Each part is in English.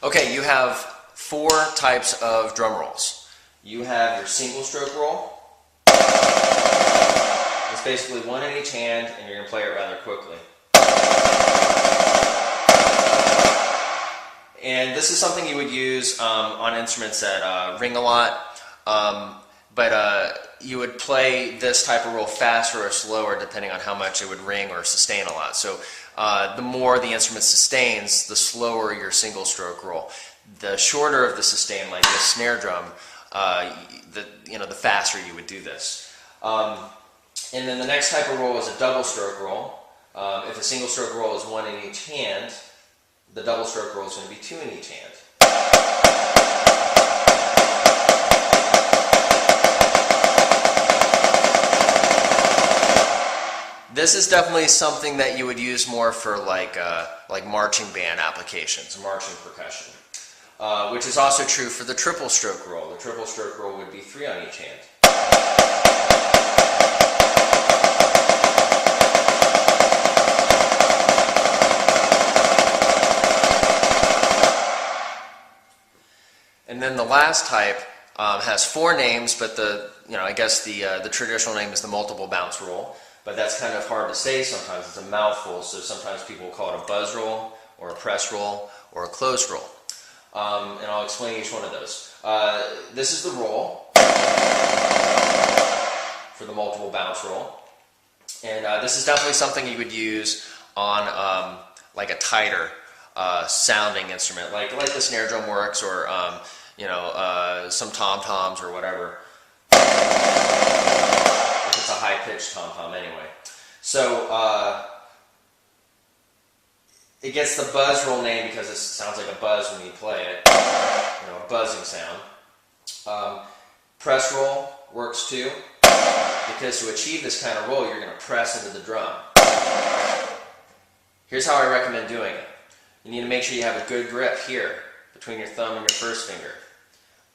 Okay, you have 4 types of drum rolls. You have your single stroke roll. It's basically one in each hand, and you're going to play it rather quickly. And this is something you would use on instruments that ring a lot, but you would play this type of roll faster or slower depending on how much it would ring or sustain a lot. So the more the instrument sustains, the slower your single stroke roll. The shorter of the sustain, like this snare drum, the faster you would do this. And then the next type of roll is a double stroke roll. If a single stroke roll is 1 in each hand, the double stroke roll is going to be 2 in each hand. This is definitely something that you would use more for like marching band applications, marching percussion, which is also true for the triple stroke roll. The triple stroke roll would be 3 on each hand. And then the last type has 4 names, but I guess the traditional name is the multiple bounce roll. But that's kind of hard to say sometimes. It's a mouthful, so sometimes people call it a buzz roll, or a press roll, or a closed roll. And I'll explain each one of those. This is the roll for the multiple bounce roll. And this is definitely something you would use on like a tighter sounding instrument, like the snare drum works, or some tom-toms or whatever. If it's a high-pitched tom-tom anyway. So it gets the buzz roll name because it sounds like a buzz when you play it, a buzzing sound. Press roll works too, because to achieve this kind of roll, you're going to press into the drum. Here's how I recommend doing it. You need to make sure you have a good grip here, between your thumb and your first finger,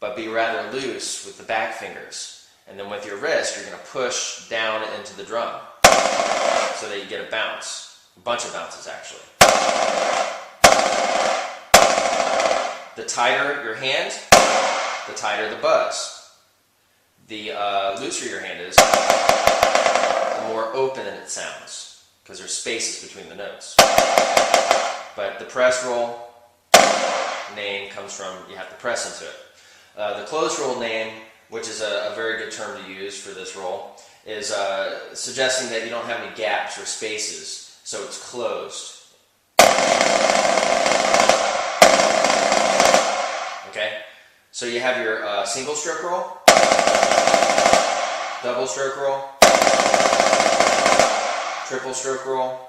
but be rather loose with the back fingers. And then with your wrist, you're going to push down into the drum so that you get a bounce. A bunch of bounces, actually. The tighter your hand, the tighter the buzz. The looser your hand is, the more open it sounds, because there's spaces between the notes. But the press roll name comes from, you have to press into it. The closed roll name, which is a very good term to use for this roll, is suggesting that you don't have any gaps or spaces, so it's closed. Okay? So you have your single stroke roll, double stroke roll, triple stroke roll,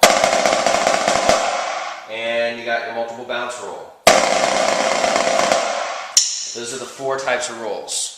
and you got your multiple bounce roll. Those are the 4 types of rolls.